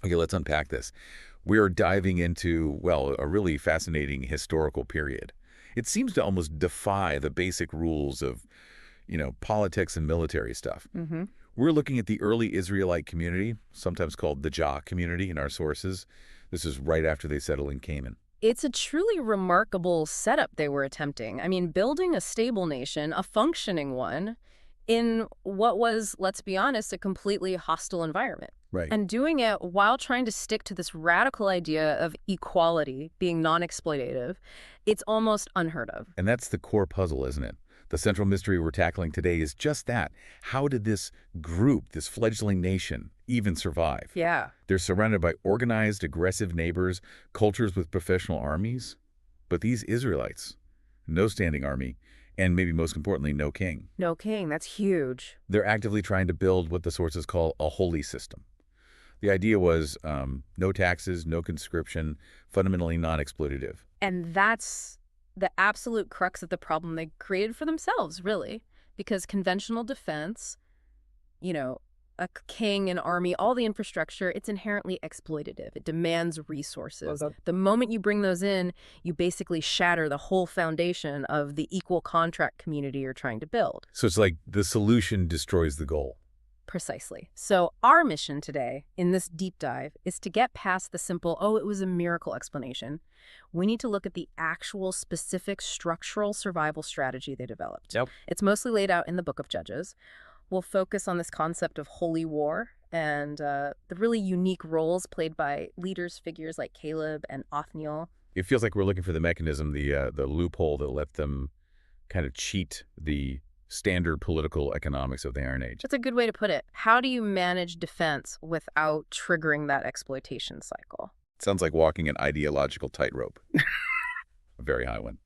Okay, let's unpack this. We are diving into, well, a really fascinating historical period. It seems to almost defy the basic rules of, politics and military stuff. Hmm. We're looking at the early Israelite community, sometimes called the Jah community in our sources. This is right after they settle in Canaan. It's a truly remarkable setup they were attempting. I mean, building a stable nation, a functioning one, in what was, let's be honest, a completely hostile environment. Right. And doing it while trying to stick to this radical idea of equality, being non-exploitative, it's almost unheard of. And that's the core puzzle, isn't it? The central mystery we're tackling today is just that. How did this group, this fledgling nation, even survive? Yeah. They're surrounded by organized, aggressive neighbors, cultures with professional armies. But these Israelites, no standing army, and maybe most importantly, no king. No king, that's huge. They're actively trying to build what the sources call a holy system. The idea was no taxes, no conscription, fundamentally non-exploitative. And that's the absolute crux of the problem they created for themselves, really. Because conventional defense, a king, an army, all the infrastructure, it's inherently exploitative. It demands resources. The moment you bring those in, you basically shatter the whole foundation of the equal contract community you're trying to build. So it's like the solution destroys the goal. Precisely. So our mission today in this deep dive is to get past the simple, oh, it was a miracle explanation. We need to look at the actual specific structural survival strategy they developed. Yep. It's mostly laid out in the Book of Judges. We'll focus on this concept of holy war and the really unique roles played by leaders, figures like Caleb and Othniel. It feels like we're looking for the mechanism, the loophole that let them kind of cheat the standard political economics of the Iron Age. That's a good way to put it. How do you manage defense without triggering that exploitation cycle? Sounds like walking an ideological tightrope. A very high one.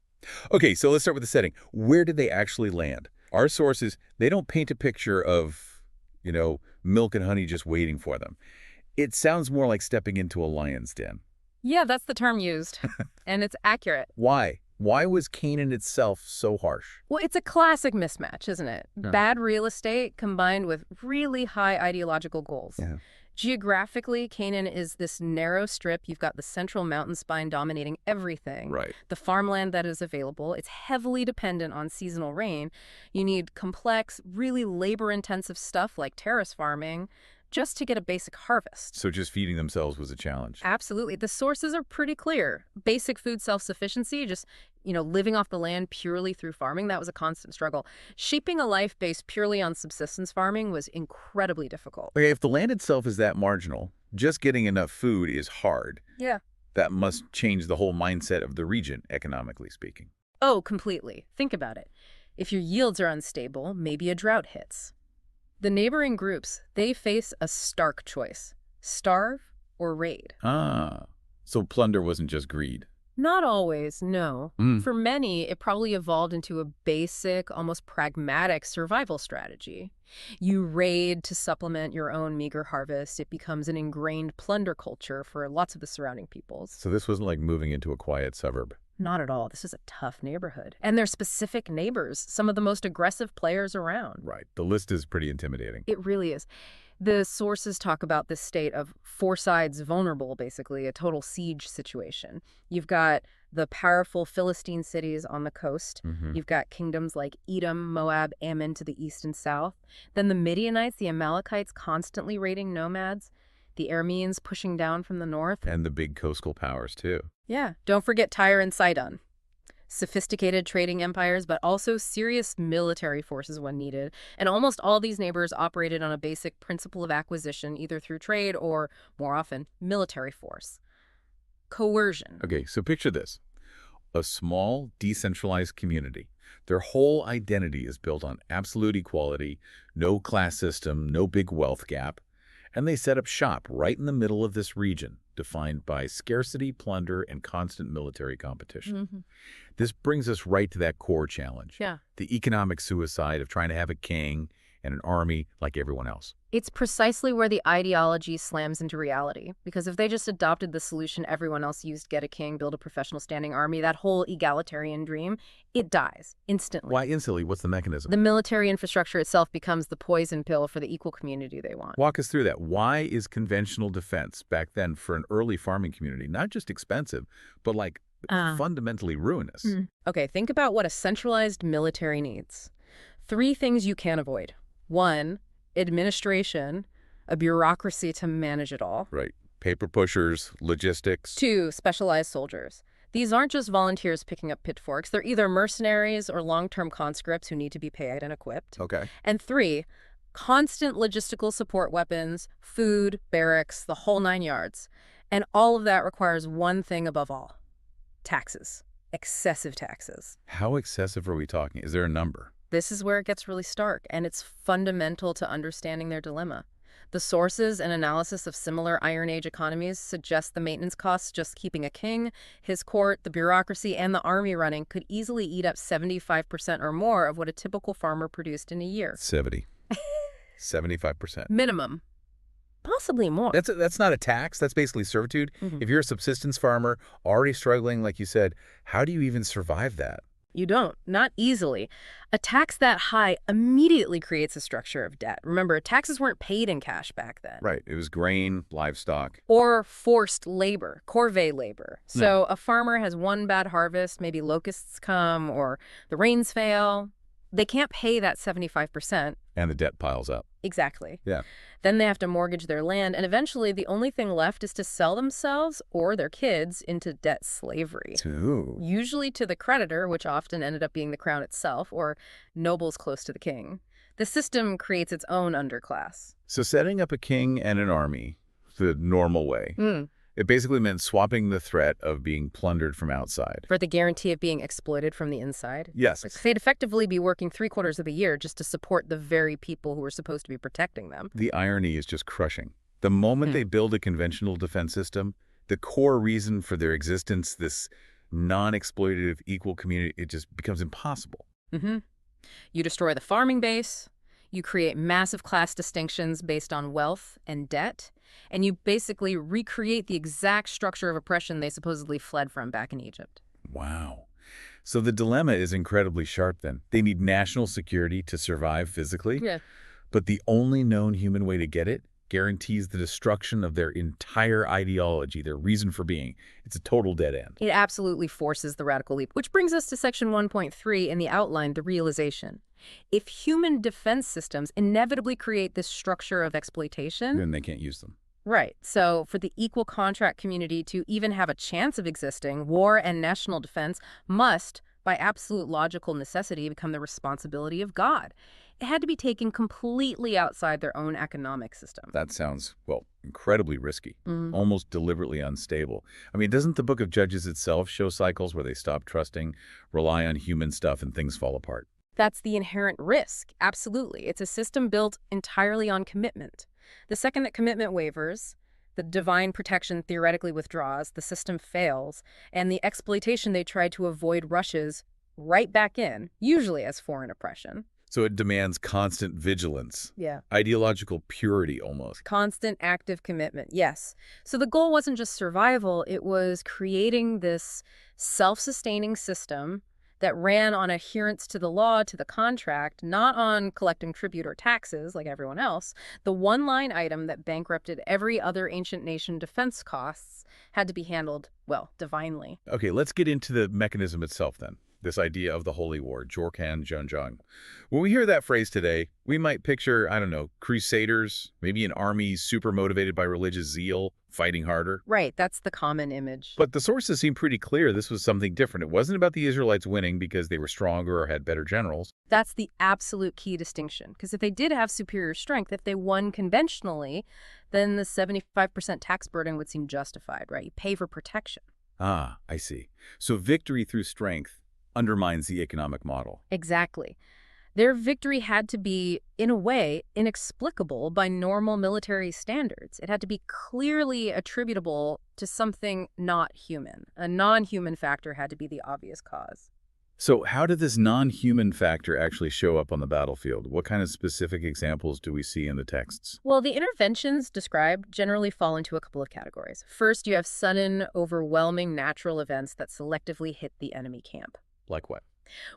Okay, so let's start with the setting. Where did they actually land? Our sources, they don't paint a picture of, milk and honey just waiting for them. It sounds more like stepping into a lion's den. Yeah, that's the term used. And it's accurate. Why? Why was Canaan itself so harsh? Well, it's a classic mismatch, isn't it? Yeah. Bad real estate combined with really high ideological goals. Yeah. Geographically, Canaan is this narrow strip. You've got the central mountain spine dominating everything. Right. The farmland that is available, it's heavily dependent on seasonal rain. You need complex, really labor-intensive stuff like terrace farming just to get a basic harvest. So just feeding themselves was a challenge. Absolutely. The sources are pretty clear. Basic food self-sufficiency, just, living off the land purely through farming, that was a constant struggle. Shaping a life based purely on subsistence farming was incredibly difficult. Okay, if the land itself is that marginal, just getting enough food is hard. Yeah. That must change the whole mindset of the region, economically speaking. Oh, completely. Think about it. If your yields are unstable, maybe a drought hits. The neighboring groups, they face a stark choice: starve or raid. Ah, so plunder wasn't just greed. Not always, no. Mm. For many, it probably evolved into a basic, almost pragmatic survival strategy. You raid to supplement your own meager harvest. It becomes an ingrained plunder culture for lots of the surrounding peoples. So this wasn't like moving into a quiet suburb. Not at all. This is a tough neighborhood. And they're specific neighbors, some of the most aggressive players around. Right. The list is pretty intimidating. It really is. The sources talk about this state of four sides vulnerable, basically, a total siege situation. You've got the powerful Philistine cities on the coast. Mm-hmm. You've got kingdoms like Edom, Moab, Ammon to the east and south. Then the Midianites, the Amalekites constantly raiding nomads. The Arameans pushing down from the north. And the big coastal powers, too. Yeah. Don't forget Tyre and Sidon. Sophisticated trading empires, but also serious military forces when needed. And almost all these neighbors operated on a basic principle of acquisition, either through trade or, more often, military force. Coercion. Okay, so picture this. A small, decentralized community. Their whole identity is built on absolute equality, no class system, no big wealth gap. And they set up shop right in the middle of this region, defined by scarcity, plunder, and constant military competition. Mm-hmm. This brings us right to that core challenge. Yeah. The economic suicide of trying to have a king and an army like everyone else. It's precisely where the ideology slams into reality, because if they just adopted the solution everyone else used, get a king, build a professional standing army, that whole egalitarian dream, it dies instantly. Why instantly? What's the mechanism? The military infrastructure itself becomes the poison pill for the equal community they want. Walk us through that. Why is conventional defense back then for an early farming community not just expensive, but like fundamentally ruinous? Okay, think about what a centralized military needs. 3 things you can't avoid. 1, administration, a bureaucracy to manage it all. Right. Paper pushers, logistics. 2, specialized soldiers. These aren't just volunteers picking up pitchforks. They're either mercenaries or long-term conscripts who need to be paid and equipped. Okay. And 3, constant logistical support weapons, food, barracks, the whole 9 yards. And all of that requires one thing above all: taxes. Excessive taxes. How excessive are we talking? Is there a number? This is where it gets really stark, and it's fundamental to understanding their dilemma. The sources and analysis of similar Iron Age economies suggest the maintenance costs just keeping a king, his court, the bureaucracy, and the army running could easily eat up 75% or more of what a typical farmer produced in a year. 75%. Minimum. Possibly more. That's not a tax. That's basically servitude. If you're a subsistence farmer, already struggling, like you said, how do you even survive that? You don't. Not easily. A tax that high immediately creates a structure of debt. Remember, taxes weren't paid in cash back then. Right. It was grain, livestock. Or forced labor, corvée labor. So a farmer has one bad harvest, maybe locusts come or the rains fail. They can't pay that 75%. And the debt piles up. Exactly. Yeah. Then they have to mortgage their land, and eventually the only thing left is to sell themselves or their kids into debt slavery. Ooh. Usually to the creditor, which often ended up being the crown itself, or nobles close to the king. The system creates its own underclass. So setting up a king and an army the normal way, it basically meant swapping the threat of being plundered from outside. For the guarantee of being exploited from the inside? Yes. They'd effectively be working 3/4 of the year just to support the very people who were supposed to be protecting them. The irony is just crushing. The moment they build a conventional defense system, the core reason for their existence, this non-exploitative equal community, it just becomes impossible. You destroy the farming base, you create massive class distinctions based on wealth and debt, and you basically recreate the exact structure of oppression they supposedly fled from back in Egypt. Wow. So the dilemma is incredibly sharp then. They need national security to survive physically, but the only known human way to get it guarantees the destruction of their entire ideology, their reason for being. It's a total dead end. It absolutely forces the radical leap, which brings us to section 1.3 in the outline, the realization. If human defense systems inevitably create this structure of exploitation, Then they can't use them. right. So for the equal contract community to even have a chance of existing, war and national defense must, by absolute logical necessity, become the responsibility of God. It had to be taken completely outside their own economic system. That sounds, well, incredibly risky, almost deliberately unstable. I mean, doesn't the book of Judges itself show cycles where they stop trusting, rely on human stuff, and things fall apart? That's the inherent risk. Absolutely. It's a system built entirely on commitment. The second that commitment wavers, the divine protection theoretically withdraws, the system fails, and the exploitation they tried to avoid rushes right back in, usually as foreign oppression. So it demands constant vigilance. Yeah. Ideological purity, almost. Constant active commitment, yes. So the goal wasn't just survival, it was creating this self-sustaining system that ran on adherence to the law, to the contract, not on collecting tribute or taxes like everyone else. The one-line item that bankrupted every other ancient nation defense costs had to be handled, well, divinely. Okay, let's get into the mechanism itself then. This idea of the holy war, Jorkan Junjong. When we hear that phrase today, we might picture, I don't know, crusaders, maybe an army super motivated by religious zeal, fighting harder. Right, that's the common image. But the sources seem pretty clear this was something different. It wasn't about the Israelites winning because they were stronger or had better generals. That's the absolute key distinction. Because if they did have superior strength, if they won conventionally, then the 75% tax burden would seem justified, right? You pay for protection. Ah, I see. So victory through strength undermines the economic model. Exactly. Their victory had to be, in a way, inexplicable by normal military standards. It had to be clearly attributable to something not human. A non-human factor had to be the obvious cause. So how did this non-human factor actually show up on the battlefield? What kind of specific examples do we see in the texts? Well, the interventions described generally fall into a couple of categories. First, you have sudden, overwhelming natural events that selectively hit the enemy camp. Like what?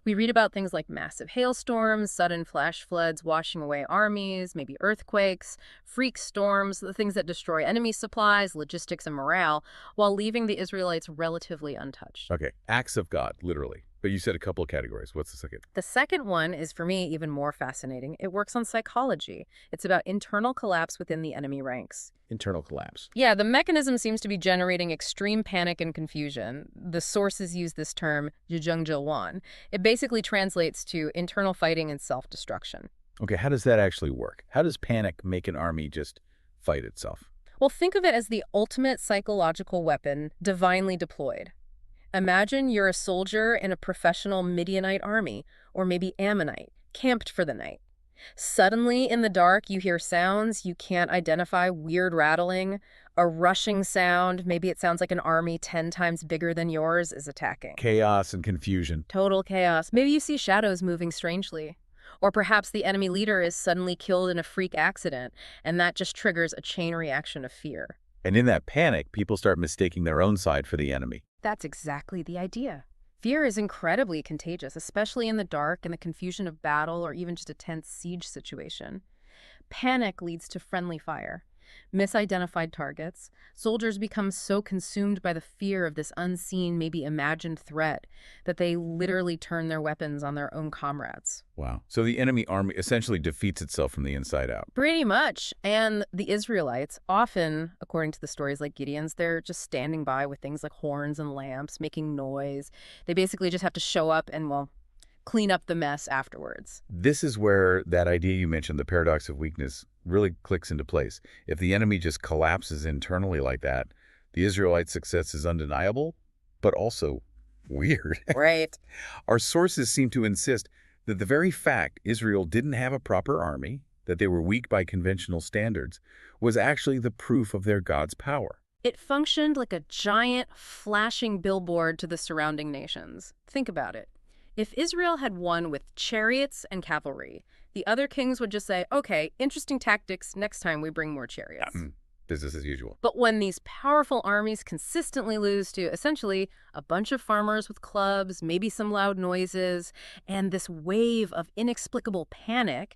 We read about things like massive hailstorms, sudden flash floods washing away armies, maybe earthquakes, freak storms, the things that destroy enemy supplies, logistics, and morale, while leaving the Israelites relatively untouched. Okay, acts of God, literally. But you said a couple of categories. What's the second? The second one is, for me, even more fascinating. It works on psychology. It's about internal collapse within the enemy ranks. Internal collapse. Yeah, the mechanism seems to be generating extreme panic and confusion. The sources use this term, jujungjalwan. It basically translates to internal fighting and self-destruction. Okay, how does that actually work? How does panic make an army just fight itself? Well, think of it as the ultimate psychological weapon, divinely deployed. Imagine you're a soldier in a professional Midianite army, or maybe Ammonite, camped for the night. Suddenly, in the dark, you hear sounds you can't identify, weird rattling, a rushing sound. Maybe it sounds like an army 10 times bigger than yours is attacking. Chaos and confusion. Total chaos. Maybe you see shadows moving strangely. Or perhaps the enemy leader is suddenly killed in a freak accident, and that just triggers a chain reaction of fear. And in that panic, people start mistaking their own side for the enemy. That's exactly the idea. Fear is incredibly contagious, especially in the dark and the confusion of battle or even just a tense siege situation. Panic leads to friendly fire, misidentified targets. Soldiers become so consumed by the fear of this unseen, maybe imagined threat that they literally turn their weapons on their own comrades. Wow. So the enemy army essentially defeats itself from the inside out. Pretty much. And the Israelites, often, according to the stories like Gideon's, they're just standing by with things like horns and lamps, making noise. They basically just have to show up and, well, clean up the mess afterwards. This is where that idea you mentioned, the paradox of weakness, really clicks into place. If the enemy just collapses internally like that, the Israelite success is undeniable, but also weird. Right. Our sources seem to insist that the very fact Israel didn't have a proper army, that they were weak by conventional standards, was actually the proof of their God's power. It functioned like a giant, flashing billboard to the surrounding nations. Think about it. If Israel had won with chariots and cavalry, the other kings would just say, okay, interesting tactics, next time we bring more chariots. Business as usual. But when these powerful armies consistently lose to essentially a bunch of farmers with clubs, maybe some loud noises, and this wave of inexplicable panic,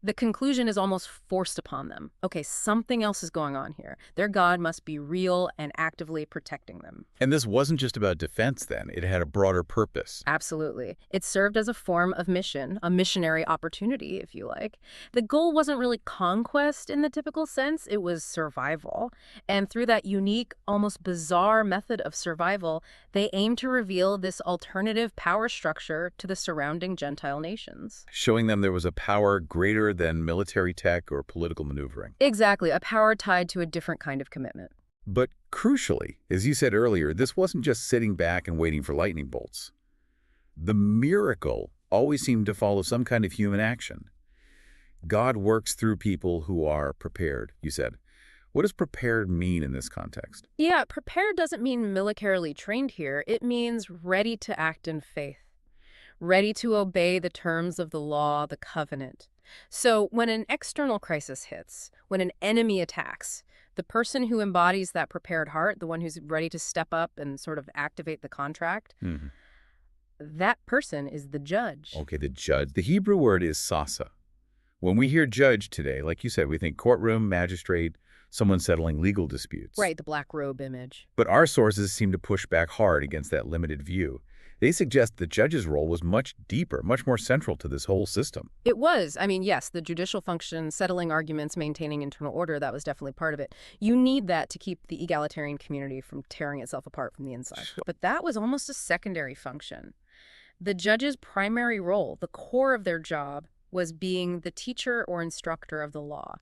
the conclusion is almost forced upon them. Okay, something else is going on here. Their God must be real and actively protecting them. And this wasn't just about defense then. It had a broader purpose. Absolutely. It served as a form of mission, a missionary opportunity, if you like. The goal wasn't really conquest in the typical sense. It was survival. And through that unique, almost bizarre method of survival, they aimed to reveal this alternative power structure to the surrounding Gentile nations. Showing them there was a power greater than military tech or political maneuvering. Exactly, a power tied to a different kind of commitment. But crucially, as you said earlier, this wasn't just sitting back and waiting for lightning bolts. The miracle always seemed to follow some kind of human action. God works through people who are prepared, you said. What does prepared mean in this context? Yeah, prepared doesn't mean militarily trained here. It means ready to act in faith, ready to obey the terms of the law, the covenant. So when an external crisis hits, when an enemy attacks, the person who embodies that prepared heart, the one who's ready to step up and sort of activate the contract, that person is the judge. Okay, the judge. The Hebrew word is sasa. When we hear judge today, like you said, we think courtroom, magistrate, someone settling legal disputes. Right, the black robe image. But our sources seem to push back hard against that limited view. They suggest the judge's role was much deeper, much more central to this whole system. It was. I mean, yes, the judicial function, settling arguments, maintaining internal order, that was definitely part of it. You need that to keep the egalitarian community from tearing itself apart from the inside. But that was almost a secondary function. The judge's primary role, the core of their job, was being the teacher or instructor of the law.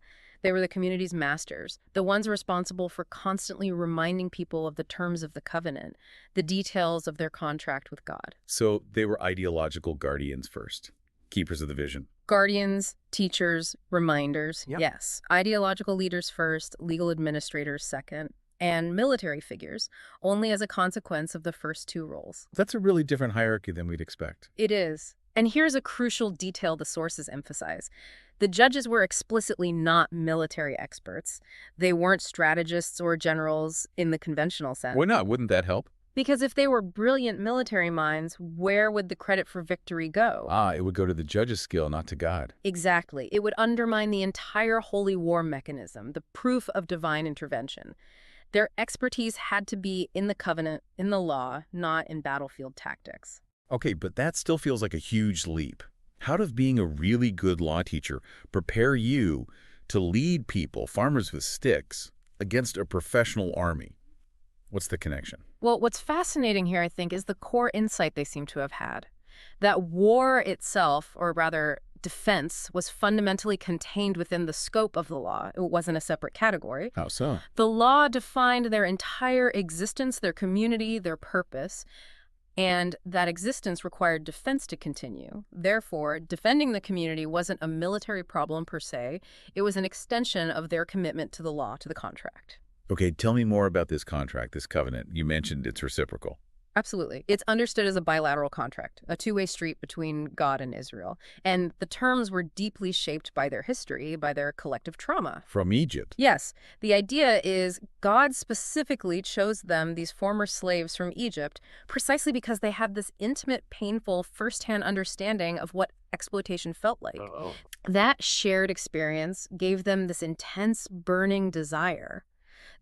They were the community's masters, the ones responsible for constantly reminding people of the terms of the covenant, the details of their contract with God. So they were ideological guardians first, keepers of the vision. Guardians, teachers, reminders, Yep. yes. Ideological leaders first, legal administrators second. and military figures, only as a consequence of the first two roles. That's a really different hierarchy than we'd expect. It is. And here's a crucial detail the sources emphasize. The judges were explicitly not military experts. They weren't strategists or generals in the conventional sense. Why not? Wouldn't that help? Because if they were brilliant military minds, where would the credit for victory go? It would go to the judge's skill, not to God. Exactly. It would undermine the entire holy war mechanism, the proof of divine intervention. Their expertise had to be in the covenant, in the law, not in battlefield tactics. Okay, but that still feels like a huge leap. How does being a really good law teacher prepare you to lead people, farmers with sticks, against a professional army? What's the connection? Well, what's fascinating here, I think, is the core insight they seem to have had. That war itself, or rather defense, was fundamentally contained within the scope of the law. It wasn't a separate category. How so? The law defined their entire existence, their community, their purpose, and that existence required defense to continue. Therefore, defending the community wasn't a military problem per se. It was an extension of their commitment to the law, to the contract. Okay, tell me more about this contract, this covenant. You mentioned it's reciprocal. Absolutely. It's understood as a bilateral contract, a two-way street between God and Israel. And the terms were deeply shaped by their history, by their collective trauma. From Egypt? Yes. The idea is God specifically chose them, these former slaves from Egypt, precisely because they had this intimate, painful, firsthand understanding of what exploitation felt like. Oh. That shared experience gave them this intense, burning desire.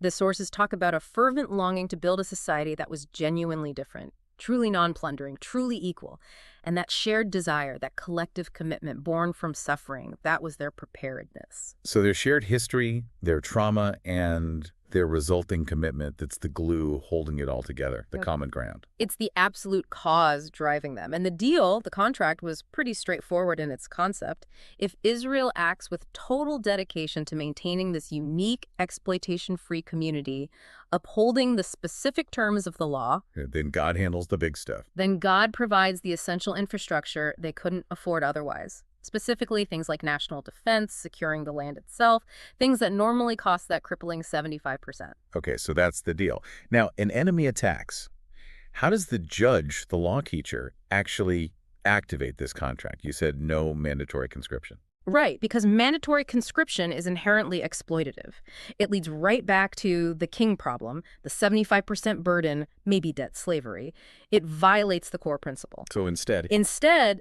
The sources talk about a fervent longing to build a society that was genuinely different, truly non-plundering, truly equal. And that shared desire, that collective commitment born from suffering, that was their preparedness. So their shared history, their trauma, and their resulting commitment, that's the glue holding it all together, the common ground. It's the absolute cause driving them. And the deal, the contract, was pretty straightforward in its concept. If Israel acts with total dedication to maintaining this unique exploitation-free community, upholding the specific terms of the law, Then God handles the big stuff. then God provides the essential infrastructure they couldn't afford otherwise. Specifically, things like national defense, securing the land itself, things that normally cost that crippling 75%. Okay, so that's the deal. Now, an enemy attacks. How does the judge, the law teacher, actually activate this contract? You said no mandatory conscription. Right, because mandatory conscription is inherently exploitative. It leads right back to the king problem, the 75% burden, maybe debt slavery. It violates the core principle. So instead,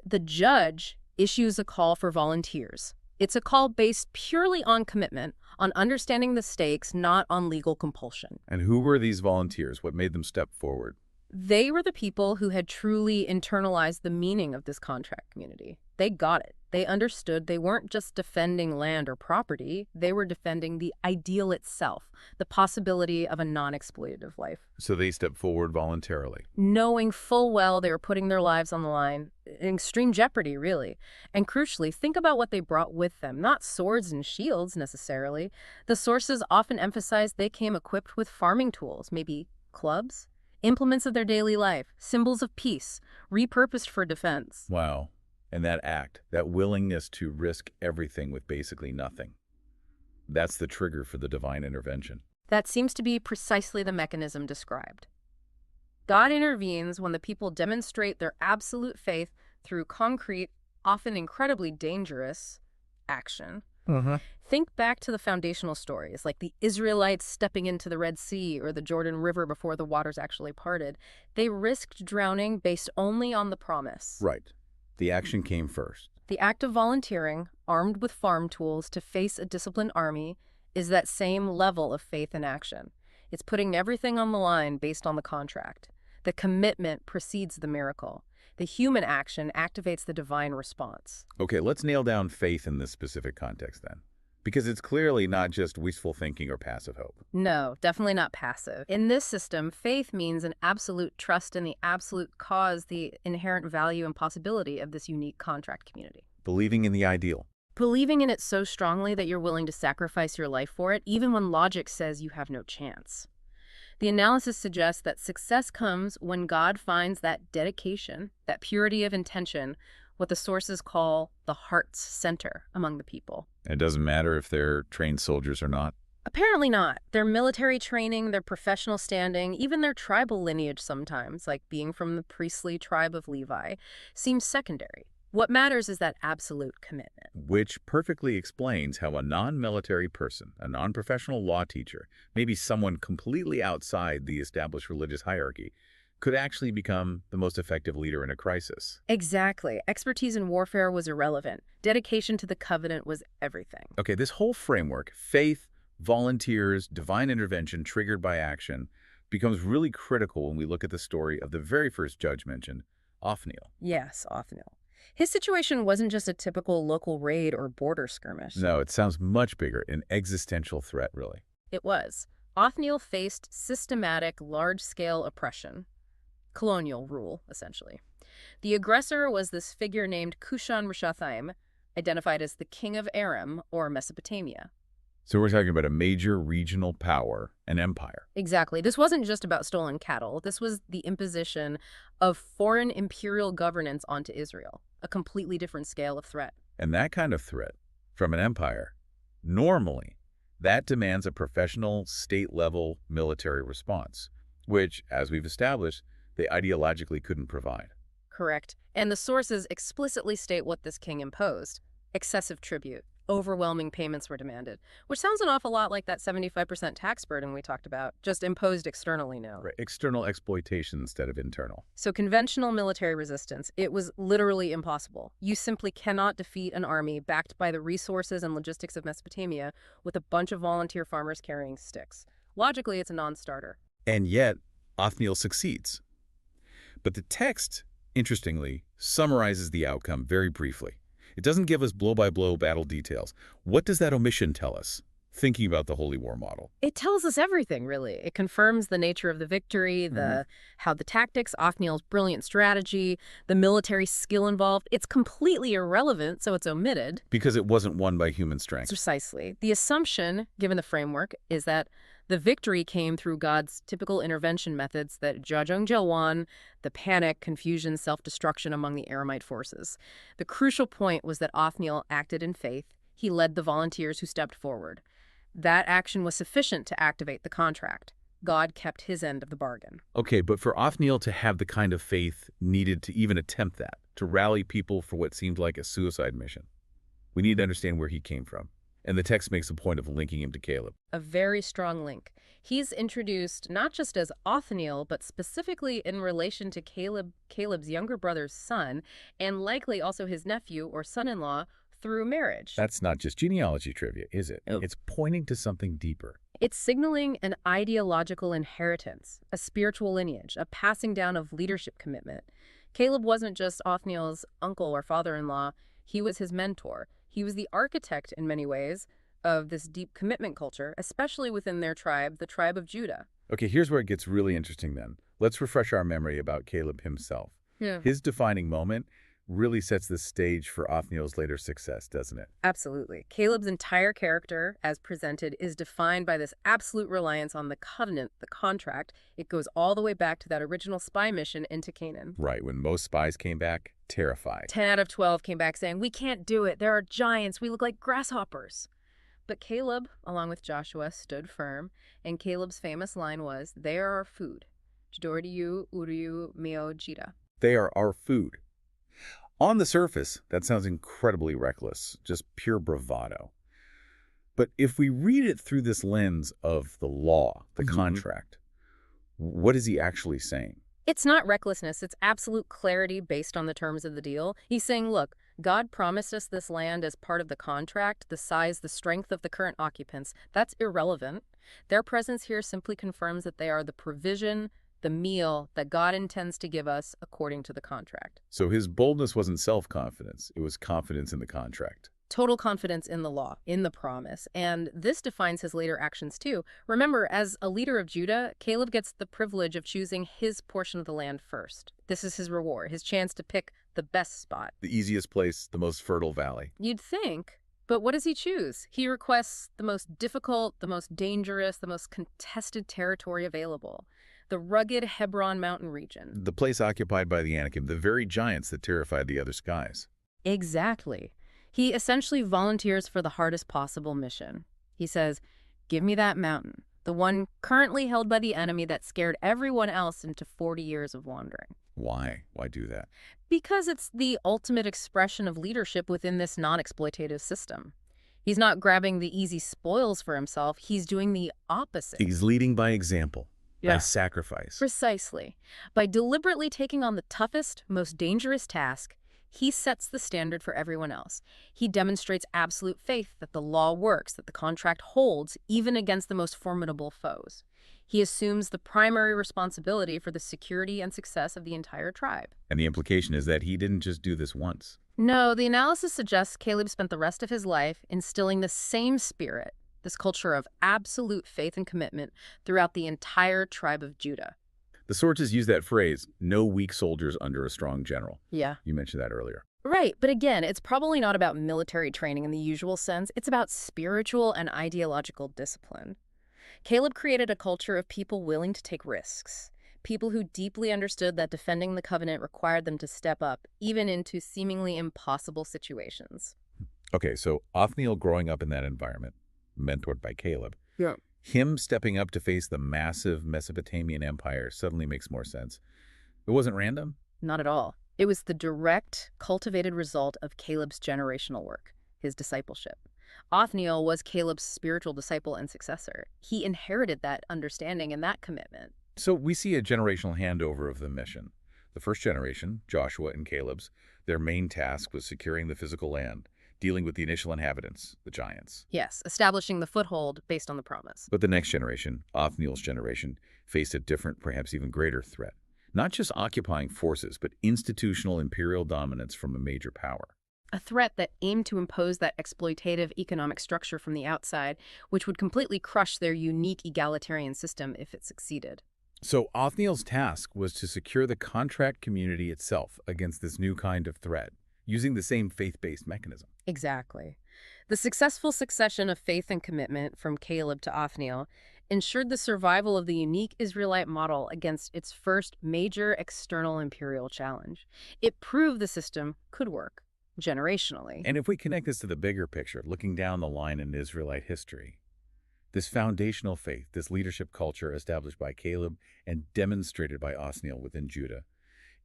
The judge issues a call for volunteers. It's a call based purely on commitment, on understanding the stakes, not on legal compulsion. and who were these volunteers? What made them step forward? They were the people who had truly internalized the meaning of this contract community. They got it. They understood they weren't just defending land or property. They were defending the ideal itself, the possibility of a non-exploitative life. So they stepped forward voluntarily. Knowing full well they were putting their lives on the line, in extreme jeopardy, really. And crucially, think about what they brought with them. Not swords and shields, necessarily. The sources often emphasize they came equipped with farming tools, maybe clubs, implements of their daily life, symbols of peace, repurposed for defense. Wow. And that act, that willingness to risk everything with basically nothing, that's the trigger for the divine intervention. That seems to be precisely the mechanism described. God intervenes when the people demonstrate their absolute faith through concrete, often incredibly dangerous, action. Think back to the foundational stories, like the Israelites stepping into the Red Sea or the Jordan River before the waters actually parted. They risked drowning based only on the promise. Right. The action came first. The act of volunteering, armed with farm tools to face a disciplined army, is that same level of faith in action. It's putting everything on the line based on the contract. The commitment precedes the miracle. The human action activates the divine response. Okay, let's nail down faith in this specific context then. Because it's clearly not just wishful thinking or passive hope. No, definitely not passive. In this system, faith means an absolute trust in the absolute cause, the inherent value and possibility of this unique contract community. Believing in the ideal. Believing in it so strongly that you're willing to sacrifice your life for it, even when logic says you have no chance. The analysis suggests that success comes when God finds that dedication, that purity of intention, what the sources call the heart's center among the people. It doesn't matter if they're trained soldiers or not. Apparently not. Their military training, their professional standing, even their tribal lineage sometimes, like being from the priestly tribe of Levi, seems secondary. What matters is that absolute commitment. Which perfectly explains how a non-military person, a non-professional law teacher, maybe someone completely outside the established religious hierarchy, could actually become the most effective leader in a crisis. Exactly. Expertise in warfare was irrelevant. Dedication to the covenant was everything. Okay, this whole framework, faith, volunteers, divine intervention triggered by action, becomes really critical when we look at the story of the very first judge mentioned, Othniel. Yes, Othniel. His situation wasn't just a typical local raid or border skirmish. No, it sounds much bigger, an existential threat, really. It was. Othniel faced systematic, large-scale oppression. Colonial rule, essentially. The aggressor was this figure named Kushan-Rishathaim, identified as the king of Aram, or Mesopotamia. So we're talking about a major regional power, an empire. Exactly. This wasn't just about stolen cattle. This was the imposition of foreign imperial governance onto Israel, a completely different scale of threat. And that kind of threat from an empire, normally, that demands a professional, state-level military response, which, as we've established, they ideologically couldn't provide. Correct. And the sources explicitly state what this king imposed. Excessive tribute. Overwhelming payments were demanded, which sounds an awful lot like that 75% tax burden we talked about, just imposed externally now. Right. External exploitation instead of internal. So conventional military resistance, it was literally impossible. You simply cannot defeat an army backed by the resources and logistics of Mesopotamia with a bunch of volunteer farmers carrying sticks. Logically, it's a non-starter. And yet, Othniel succeeds. But the text, interestingly, summarizes the outcome very briefly. It doesn't give us blow-by-blow battle details. What does that omission tell us, thinking about the Holy War model? It tells us everything, really. It confirms the nature of the victory, how the tactics, Othniel's brilliant strategy, the military skill involved. It's completely irrelevant, so it's omitted. Because it wasn't won by human strength. Precisely. The assumption, given the framework, is that the victory came through God's typical intervention methods that Jajangjelwan, the panic, confusion, self-destruction among the Aramite forces. The crucial point was that Othniel acted in faith. He led the volunteers who stepped forward. That action was sufficient to activate the contract. God kept his end of the bargain. Okay, but for Othniel to have the kind of faith needed to even attempt that, to rally people for what seemed like a suicide mission, we need to understand where he came from. And the text makes a point of linking him to Caleb. A very strong link. He's introduced not just as Othniel, but specifically in relation to Caleb's younger brother's son, and likely also his nephew or son-in-law through marriage. That's not just genealogy trivia, is it? Oh. It's pointing to something deeper. It's signaling an ideological inheritance, a spiritual lineage, a passing down of leadership commitment. Caleb wasn't just Othniel's uncle or father-in-law. He was his mentor. He was the architect, in many ways, of this deep commitment culture, especially within their tribe, the tribe of Judah. Okay, here's where it gets really interesting then. Let's refresh our memory about Caleb himself. Yeah. His defining moment really sets the stage for Othniel's later success, doesn't it? Absolutely. Caleb's entire character, as presented, is defined by this absolute reliance on the covenant, the contract. It goes all the way back to that original spy mission into Canaan. Right, when most spies came back, terrified. 10 out of 12 came back saying, "We can't do it. There are giants. We look like grasshoppers." But Caleb, along with Joshua, stood firm, and Caleb's famous line was, "They are our food. Jidoriyu uriyu mio jida." They are our food. On the surface, that sounds incredibly reckless, just pure bravado. But if we read it through this lens of the law, the contract, what is he actually saying? It's not recklessness. It's absolute clarity based on the terms of the deal. He's saying, look, God promised us this land as part of the contract, the size, the strength of the current occupants. That's irrelevant. Their presence here simply confirms that they are the provision, the meal that God intends to give us according to the contract. So his boldness wasn't self-confidence. It was confidence in the contract. Total confidence in the law, in the promise. And this defines his later actions too. Remember, as a leader of Judah, Caleb gets the privilege of choosing his portion of the land first. This is his reward, his chance to pick the best spot. The easiest place, the most fertile valley. You'd think. But what does he choose? He requests the most difficult, the most dangerous, the most contested territory available. The rugged Hebron mountain region. The place occupied by the Anakim, the very giants that terrified the other skies. Exactly. He essentially volunteers for the hardest possible mission. He says, Give me that mountain, the one currently held by the enemy that scared everyone else into 40 years of wandering. Why? Why do that? Because it's the ultimate expression of leadership within this non-exploitative system. He's not grabbing the easy spoils for himself, he's doing the opposite. He's leading by example, by Yeah. sacrifice. Precisely. By deliberately taking on the toughest, most dangerous task, he sets the standard for everyone else. He demonstrates absolute faith that the law works, that the contract holds, even against the most formidable foes. He assumes the primary responsibility for the security and success of the entire tribe. And the implication is that he didn't just do this once. No, the analysis suggests Caleb spent the rest of his life instilling the same spirit, this culture of absolute faith and commitment, throughout the entire tribe of Judah. The sources use that phrase, no weak soldiers under a strong general. Yeah. You mentioned that earlier. Right, but again, it's probably not about military training in the usual sense. It's about spiritual and ideological discipline. Caleb created a culture of people willing to take risks, people who deeply understood that defending the covenant required them to step up, even into seemingly impossible situations. Okay, so Othniel growing up in that environment, mentored by Caleb, Yeah. him stepping up to face the massive Mesopotamian empire suddenly makes more sense. It wasn't random? Not at all. It was the direct, cultivated result of Caleb's generational work, his discipleship. Othniel was Caleb's spiritual disciple and successor. He inherited that understanding and that commitment. So we see a generational handover of the mission. The first generation, Joshua and Caleb's, their main task was securing the physical land, dealing with the initial inhabitants, the giants. Yes, establishing the foothold based on the promise. But the next generation, Othniel's generation, faced a different, perhaps even greater threat. Not just occupying forces, but institutional imperial dominance from a major power. A threat that aimed to impose that exploitative economic structure from the outside, which would completely crush their unique egalitarian system if it succeeded. So Othniel's task was to secure the contract community itself against this new kind of threat, using the same faith-based mechanism. Exactly. The successful succession of faith and commitment from Caleb to Othniel ensured the survival of the unique Israelite model against its first major external imperial challenge. It proved the system could work, generationally. And if we connect this to the bigger picture, looking down the line in Israelite history, this foundational faith, this leadership culture established by Caleb and demonstrated by Othniel within Judah,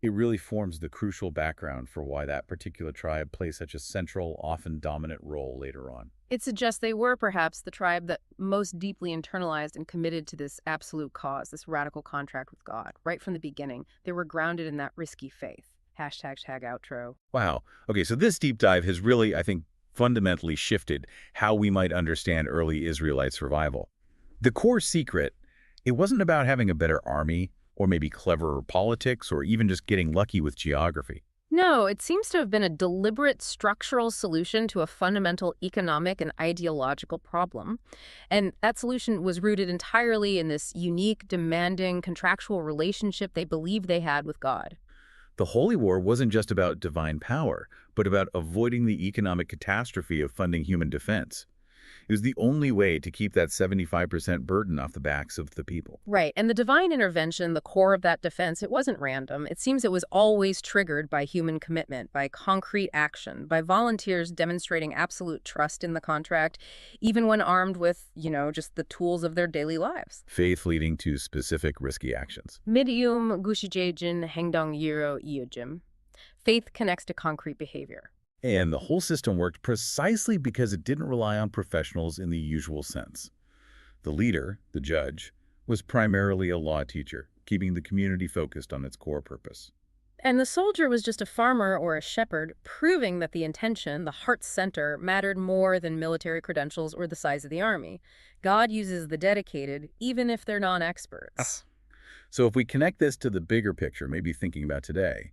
it really forms the crucial background for why that particular tribe plays such a central, often dominant role later on. It suggests they were perhaps the tribe that most deeply internalized and committed to this absolute cause, this radical contract with God. Right from the beginning, they were grounded in that risky faith. #outro. Wow. Okay, so this deep dive has really, I think, fundamentally shifted how we might understand early Israelite survival. The core secret, it wasn't about having a better army or maybe cleverer politics or even just getting lucky with geography. No, it seems to have been a deliberate structural solution to a fundamental economic and ideological problem. And that solution was rooted entirely in this unique, demanding, contractual relationship they believed they had with God. The Holy War wasn't just about divine power, but about avoiding the economic catastrophe of funding human defense. It was the only way to keep that 75% burden off the backs of the people. Right, and the divine intervention, the core of that defense, it wasn't random. It seems it was always triggered by human commitment, by concrete action, by volunteers demonstrating absolute trust in the contract, even when armed with, just the tools of their daily lives. Faith leading to specific risky actions. Midium gushijejin hengdong yiro iojim. Faith connects to concrete behavior. And the whole system worked precisely because it didn't rely on professionals in the usual sense. The leader, the judge, was primarily a law teacher, keeping the community focused on its core purpose. And the soldier was just a farmer or a shepherd, proving that the intention, the heart center, mattered more than military credentials or the size of the army. God uses the dedicated, even if they're non-experts. So if we connect this to the bigger picture, maybe thinking about today,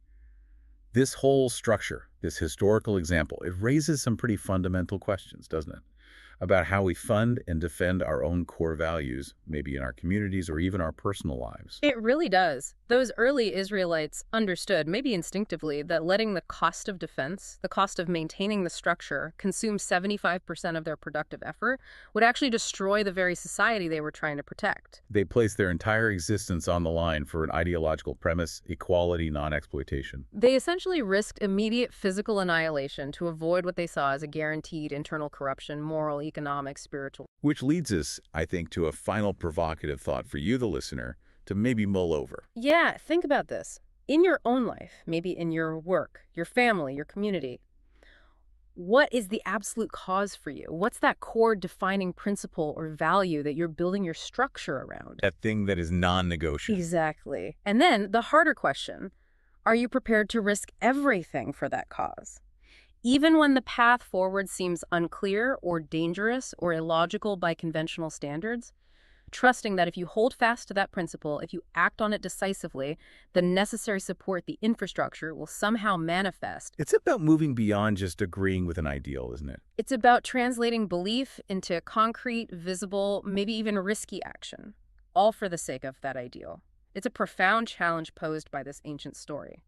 this whole structure, this historical example, it raises some pretty fundamental questions, doesn't it? About how we fund and defend our own core values, maybe in our communities or even our personal lives. It really does. Those early Israelites understood, maybe instinctively, that letting the cost of defense, the cost of maintaining the structure, consume 75% of their productive effort would actually destroy the very society they were trying to protect. They placed their entire existence on the line for an ideological premise, equality, non-exploitation. They essentially risked immediate physical annihilation to avoid what they saw as a guaranteed internal corruption, moral economic, spiritual. Which leads us, I think, to a final provocative thought for you, the listener, to maybe mull over. Yeah, think about this. In your own life, maybe in your work, your family, your community, what is the absolute cause for you? What's that core defining principle or value that you're building your structure around? That thing that is non-negotiable. Exactly. And then the harder question, are you prepared to risk everything for that cause? Even when the path forward seems unclear or dangerous or illogical by conventional standards, trusting that if you hold fast to that principle, if you act on it decisively, the necessary support, the infrastructure will somehow manifest. It's about moving beyond just agreeing with an ideal, isn't it? It's about translating belief into concrete, visible, maybe even risky action, all for the sake of that ideal. It's a profound challenge posed by this ancient story.